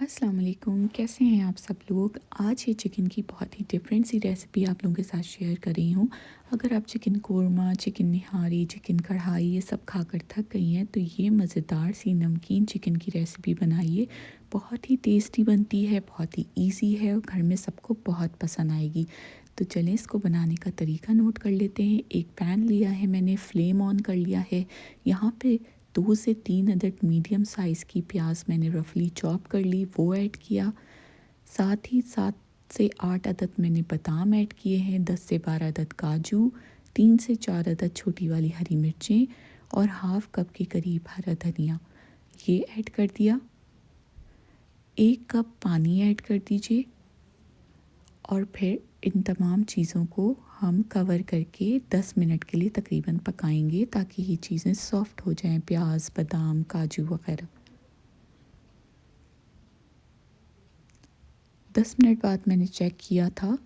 अस्सलाम वालेकुम, कैसे हैं आप सब लोग। आज ये चिकन की बहुत ही डिफरेंट सी रेसिपी आप लोगों के साथ शेयर कर रही हूँ। अगर आप चिकन कोरमा, चिकन निहारी, चिकन कढ़ाई ये सब खाकर थक गई हैं तो ये मज़ेदार सी नमकीन चिकन की रेसिपी बनाइए। बहुत ही टेस्टी बनती है, बहुत ही ईजी है और घर में सबको बहुत पसंद आएगी। तो चलें इसको बनाने का तरीका नोट कर लेते हैं। एक पैन लिया है मैंने, फ्लेम ऑन कर लिया है। यहाँ पे 2 से 3 अदद मीडियम साइज़ की प्याज मैंने रफली चॉप कर ली, वो ऐड किया। साथ ही 7 से 8 अदद मैंने बादाम ऐड किए हैं, 10 से 12 अदद काजू, 3 से 4 अदद छोटी वाली हरी मिर्चें और हाफ कप के करीब हरा धनिया, ये ऐड कर दिया। 1 कप पानी ऐड कर दीजिए और फिर इन तमाम चीज़ों को हम कवर करके 10 मिनट के लिए तकरीबन पकाएंगे ताकि ये चीज़ें सॉफ्ट हो जाएं, प्याज, बादाम, काजू वगैरह। 10 मिनट बाद मैंने चेक किया था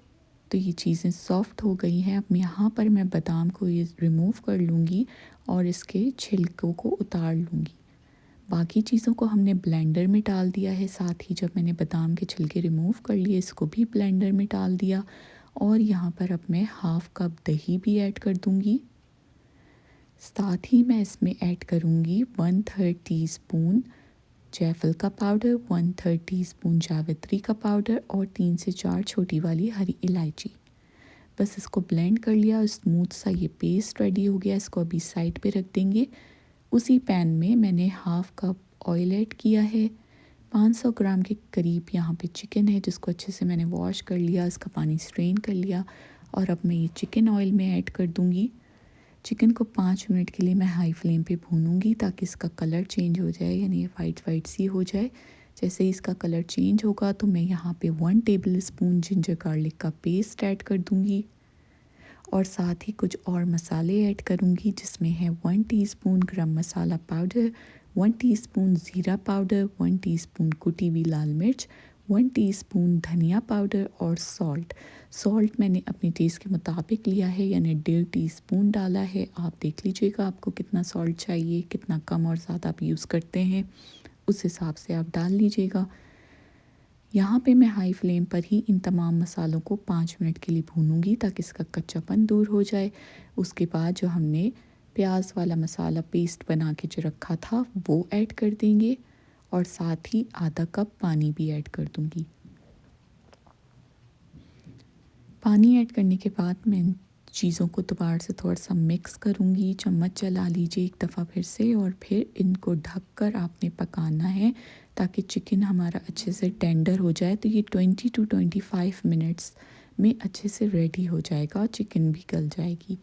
तो ये चीज़ें सॉफ्ट हो गई हैं। अब यहाँ पर मैं बादाम को ये रिमूव कर लूँगी और इसके छिलकों को उतार लूँगी। बाकी चीज़ों को हमने ब्लेंडर में डाल दिया है। साथ ही जब मैंने बादाम के छिलके रिमूव कर लिए इसको भी ब्लेंडर में डाल दिया और यहाँ पर अब मैं हाफ कप दही भी ऐड कर दूँगी। साथ ही मैं इसमें ऐड करूँगी 1/3 टीस्पून जायफल का पाउडर, 1/3 टीस्पून जावित्री का पाउडर और 3 से 4 छोटी वाली हरी इलायची। बस इसको ब्लेंड कर लिया, स्मूथ सा ये पेस्ट रेडी हो गया। इसको अभी साइड पे रख देंगे। उसी पैन में मैंने हाफ कप ऑयल ऐड किया है। 500 ग्राम के करीब यहाँ पे चिकन है जिसको अच्छे से मैंने वॉश कर लिया, इसका पानी स्ट्रेन कर लिया और अब मैं ये चिकन ऑयल में ऐड कर दूँगी। चिकन को 5 मिनट के लिए मैं हाई फ्लेम पे भूनूंगी ताकि इसका कलर चेंज हो जाए, यानी ये वाइट वाइट सी हो जाए। जैसे ही इसका कलर चेंज होगा तो मैं यहाँ पे 1 टेबल स्पून जिंजर गार्लिक का पेस्ट ऐड कर दूँगी और साथ ही कुछ और मसाले ऐड करूँगी जिसमें है 1 टीस्पून गरम मसाला पाउडर, 1 टीस्पून ज़ीरा पाउडर, 1 टीस्पून कुटी हुई लाल मिर्च, 1 टीस्पून धनिया पाउडर और सॉल्ट मैंने अपनी टेस्ट के मुताबिक लिया है, यानी 1.5 टीस्पून डाला है। आप देख लीजिएगा आपको कितना सॉल्ट चाहिए, कितना कम और ज़्यादा आप यूज़ करते हैं उस हिसाब से आप डाल लीजिएगा। यहाँ पे मैं हाई फ्लेम पर ही इन तमाम मसालों को 5 मिनट के लिए भूनूंगी ताकि इसका कच्चापन दूर हो जाए। उसके बाद जो हमने प्याज वाला मसाला पेस्ट बना के जो रखा था वो ऐड कर देंगे और साथ ही आधा कप पानी भी ऐड कर दूंगी। पानी ऐड करने के बाद मैं इन चीज़ों को दोबारा से थोड़ा सा मिक्स करूँगी। चम्मच चला लीजिए एक दफ़ा फिर से और फिर इनको ढककर आपने पकाना है ताकि चिकन हमारा अच्छे से टेंडर हो जाए। तो ये 20 टू 25 मिनट्स में अच्छे से रेडी हो जाएगा और चिकन भी गल जाएगी।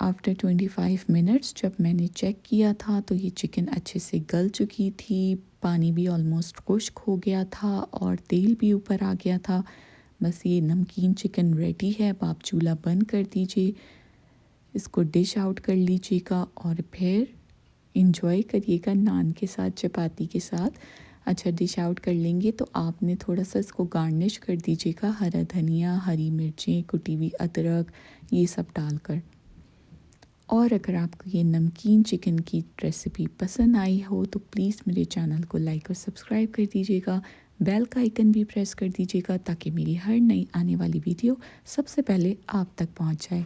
आफ्टर 25 मिनट्स जब मैंने चेक किया था तो ये चिकन अच्छे से गल चुकी थी, पानी भी ऑलमोस्ट खुश्क हो गया था और तेल भी ऊपर आ गया था। बस ये नमकीन चिकन रेडी है। अब आप चूल्हा बंद कर दीजिए, इसको डिश आउट कर लीजिएगा और फिर इंजॉय करिएगा नान के साथ, चपाती के साथ। अच्छा, डिश आउट कर लेंगे तो आपने थोड़ा सा इसको गार्निश कर दीजिएगा हरा धनिया, हरी मिर्चें, कुटी हुई अदरक ये सब डालकर। और अगर आपको ये नमकीन चिकन की रेसिपी पसंद आई हो तो प्लीज़ मेरे चैनल को लाइक और सब्सक्राइब कर दीजिएगा। बेल का आइकन भी प्रेस कर दीजिएगा ताकि मेरी हर नई आने वाली वीडियो सबसे पहले आप तक पहुंच जाए।